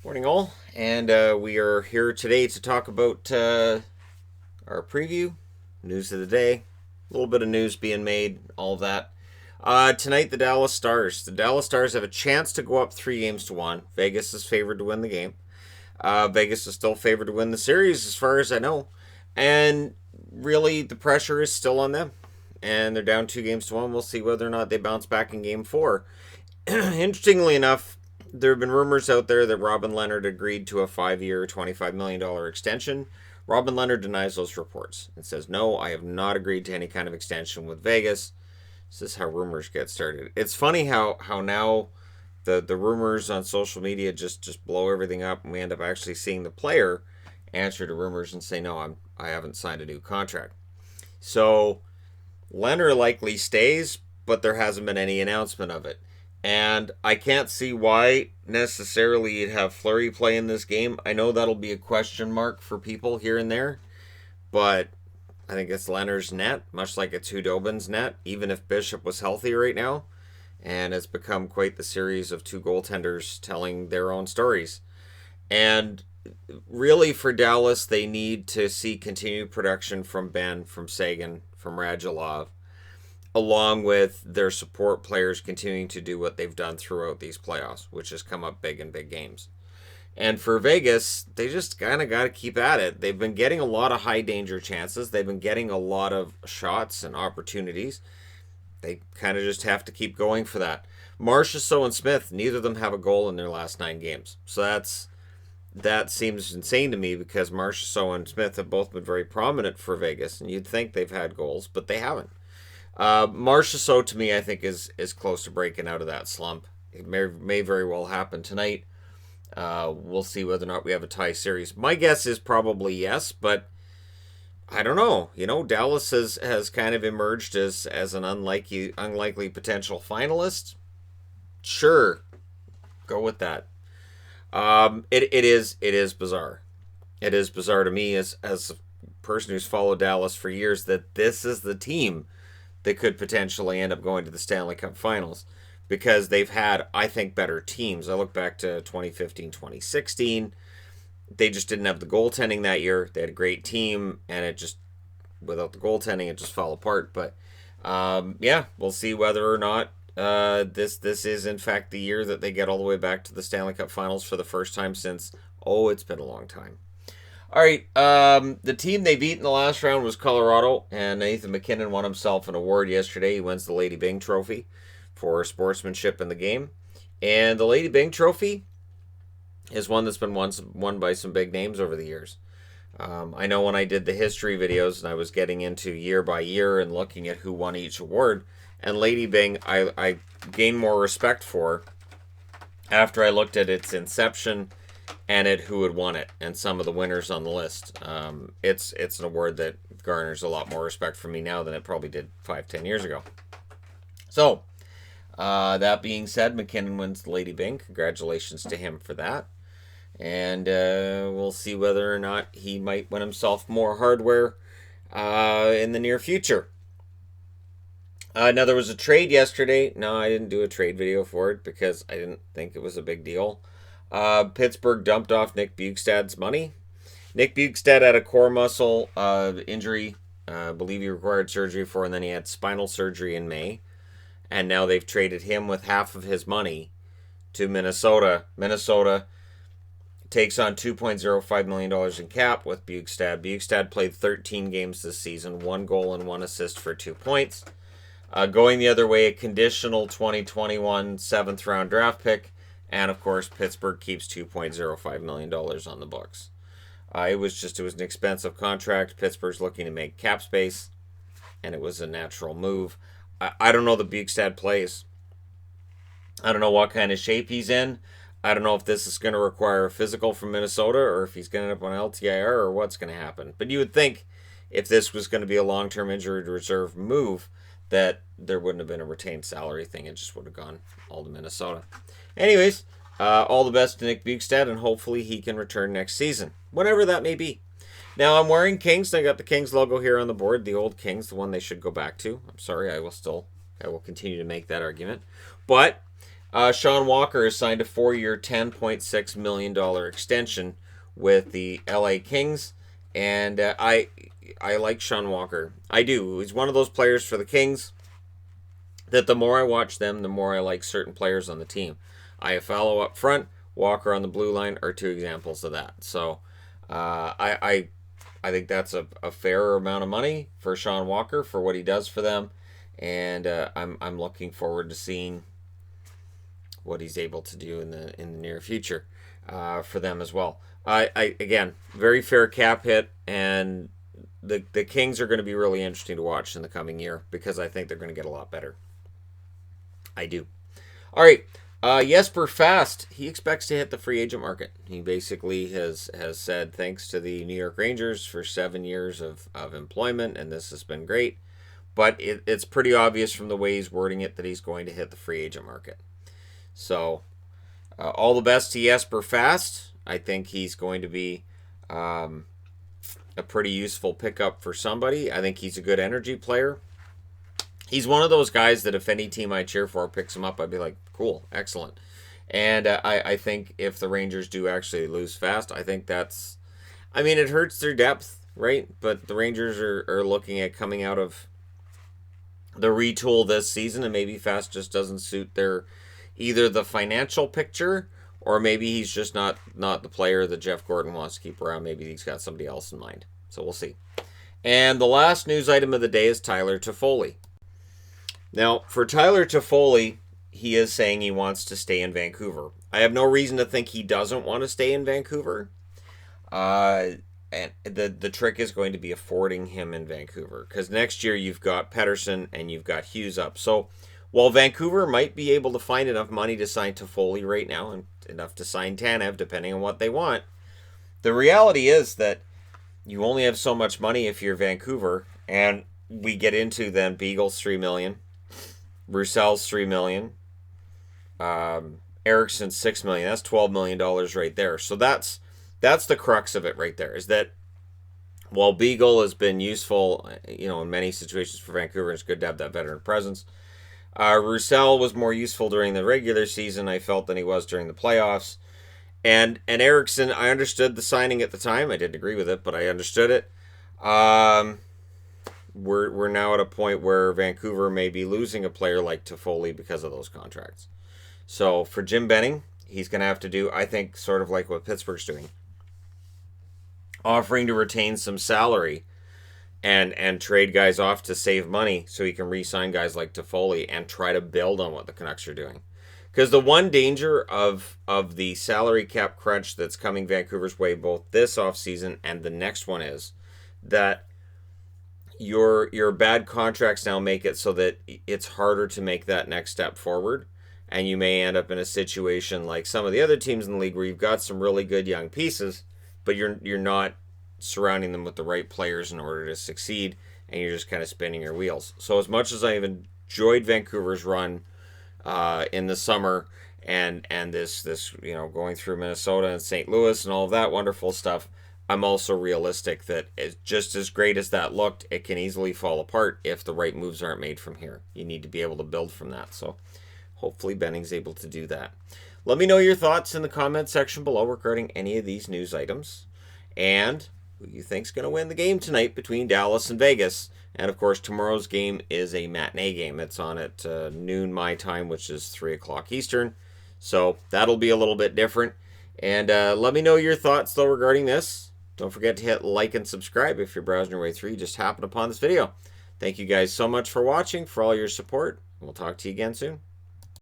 Morning, all, and we are here today to talk about our preview, news of the day, a little bit of news being made, all of that. Tonight, the Dallas Stars. The Dallas Stars have a chance to go up 3-1. Vegas is favored to win the game. Vegas is still favored to win the series, as far as I know, and really the pressure is still on them. And they're down 2-1. We'll see whether or not they bounce back in Game 4. Interestingly enough, there have been rumors out there that Robin Leonard agreed to a 5-year, $25 million extension. Robin Leonard denies those reports and says, no, I have not agreed to any kind of extension with Vegas. This is how rumors get started. It's funny how now the rumors on social media just blow everything up, and we end up actually seeing the player answer to rumors and say, no, I haven't signed a new contract. So Leonard likely stays, but there hasn't been any announcement of it. And I can't see why necessarily you'd have Fleury play in this game. I know that'll be a question mark for people here and there, but I think it's Leonard's net, much like it's Hudobin's net, even if Bishop was healthy right now. And it's become quite the series of two goaltenders telling their own stories. And really for Dallas, they need to see continued production from Benn, from Sagan, from Radulov, along with their support players continuing to do what they've done throughout these playoffs, which has come up big in big games. And for Vegas, they just kind of got to keep at it. They've been getting a lot of high danger chances. They've been getting a lot of shots and opportunities. They kind of just have to keep going for that. Marchessault and Smith, neither of them have a goal in their last 9 games. So that seems insane to me, because Marchessault and Smith have both been very prominent for Vegas, and you'd think they've had goals, but they haven't. Marchessault, to me, I think is close to breaking out of that slump. It may very well happen tonight. We'll see whether or not we have a tie series. My guess is probably yes, but I don't know. Dallas has kind of emerged as an unlikely potential finalist. Sure, go with that. It is bizarre. It is bizarre to me as a person who's followed Dallas for years that this is the team that could potentially end up going to the Stanley Cup Finals, because they've had, I think, better teams. I look back to 2015, 2016. They just didn't have the goaltending that year. They had a great team, and without the goaltending, it just fell apart. But yeah, we'll see whether or not this is in fact the year that they get all the way back to the Stanley Cup Finals for the first time since, it's been a long time. All right, the team they beat in the last round was Colorado, and Nathan MacKinnon won himself an award yesterday. He wins the Lady Byng Trophy for sportsmanship in the game. And the Lady Byng Trophy is one that's been won by some big names over the years. I know when I did the history videos and I was getting into year by year and looking at who won each award, and Lady Byng I gained more respect for after I looked at its inception and who had won it, and some of the winners on the list. It's an award that garners a lot more respect for me now than it probably did 5-10 years ago. So, that being said, MacKinnon wins the Lady Byng. Congratulations to him for that. And we'll see whether or not he might win himself more hardware in the near future. Now, there was a trade yesterday. No, I didn't do a trade video for it because I didn't think it was a big deal. Pittsburgh dumped off Nick Bjugstad's money. Nick Bjugstad had a core muscle injury. I believe he required surgery for, and then he had spinal surgery in May. And now they've traded him with half of his money to Minnesota. Minnesota takes on $2.05 million in cap with Bjugstad. Bjugstad played 13 games this season, 1 goal and 1 assist for 2 points. Going the other way, a conditional 2021 7th round draft pick. And, of course, Pittsburgh keeps $2.05 million on the books. It was an expensive contract. Pittsburgh's looking to make cap space, and it was a natural move. I don't know the Bjugstad plays. I don't know what kind of shape he's in. I don't know if this is going to require a physical from Minnesota, or if he's going to end up on LTIR, or what's going to happen. But you would think if this was going to be a long-term injury reserve move, that there wouldn't have been a retained salary thing. It just would have gone all to Minnesota. Anyways, all the best to Nick Bjugstad, and hopefully he can return next season, whenever that may be. Now, I'm wearing Kings. I got the Kings logo here on the board, the old Kings, the one they should go back to. I'm sorry, I will continue to make that argument. But Sean Walker has signed a 4-year, $10.6 million extension with the LA Kings. And I like Sean Walker. I do. He's one of those players for the Kings that the more I watch them, the more I like certain players on the team. Iafallo up front, Walker on the blue line are two examples of that. So I think that's a fair amount of money for Sean Walker for what he does for them. And I'm looking forward to seeing what he's able to do in the near future for them as well. Again, very fair cap hit, and the Kings are going to be really interesting to watch in the coming year because I think they're going to get a lot better. I do. All right, Jesper Fast, he expects to hit the free agent market. He basically has said thanks to the New York Rangers for 7 years of employment, and this has been great. But it's pretty obvious from the way he's wording it that he's going to hit the free agent market. So, all the best to Jesper Fast. I think he's going to be a pretty useful pickup for somebody. I think he's a good energy player. He's one of those guys that if any team I cheer for picks him up, I'd be like, cool, excellent. And I think if the Rangers do actually lose Fast, I think that's... I mean, it hurts their depth, right? But the Rangers are looking at coming out of the retool this season, and maybe Fast just doesn't suit their... either the financial picture, or maybe he's just not the player that Jeff Gordon wants to keep around. Maybe he's got somebody else in mind. So we'll see. And the last news item of the day is Tyler Toffoli. Now, for Tyler Toffoli, he is saying he wants to stay in Vancouver. I have no reason to think he doesn't want to stay in Vancouver. And the trick is going to be affording him in Vancouver. Because next year you've got Pettersson and you've got Hughes up. So while Vancouver might be able to find enough money to sign Toffoli right now, and enough to sign Tanev, depending on what they want, the reality is that you only have so much money if you're Vancouver, and we get into then Beagle's $3 million, Roussell's $3 million, Eriksson's $6 million. That's $12 million right there. So that's the crux of it right there, is that while Beagle has been useful, in many situations for Vancouver, it's good to have that veteran presence. Roussel was more useful during the regular season, I felt, than he was during the playoffs. And Eriksson, I understood the signing at the time. I didn't agree with it, but I understood it. We're now at a point where Vancouver may be losing a player like Toffoli because of those contracts. So for Jim Benning, he's going to have to do, I think, sort of like what Pittsburgh's doing. Offering to retain some salary and trade guys off to save money so he can re-sign guys like Toffoli and try to build on what the Canucks are doing. Because the one danger of the salary cap crunch that's coming Vancouver's way both this offseason and the next one is that your bad contracts now make it so that it's harder to make that next step forward. And you may end up in a situation like some of the other teams in the league where you've got some really good young pieces, but you're not surrounding them with the right players in order to succeed, and you're just kind of spinning your wheels. So as much as I've enjoyed Vancouver's run in the summer and this going through Minnesota and St. Louis and all of that wonderful stuff, I'm also realistic that it's just as great as that looked, it can easily fall apart if the right moves aren't made from here. You need to be able to build from that. So hopefully Benning's able to do that. Let me know your thoughts in the comment section below regarding any of these news items. And who you think's going to win the game tonight between Dallas and Vegas. And, of course, tomorrow's game is a matinee game. It's on at noon my time, which is 3 o'clock Eastern. So that'll be a little bit different. And let me know your thoughts, though, regarding this. Don't forget to hit like and subscribe if you're browsing your way through. You just happened upon this video. Thank you guys so much for watching, for all your support. We'll talk to you again soon.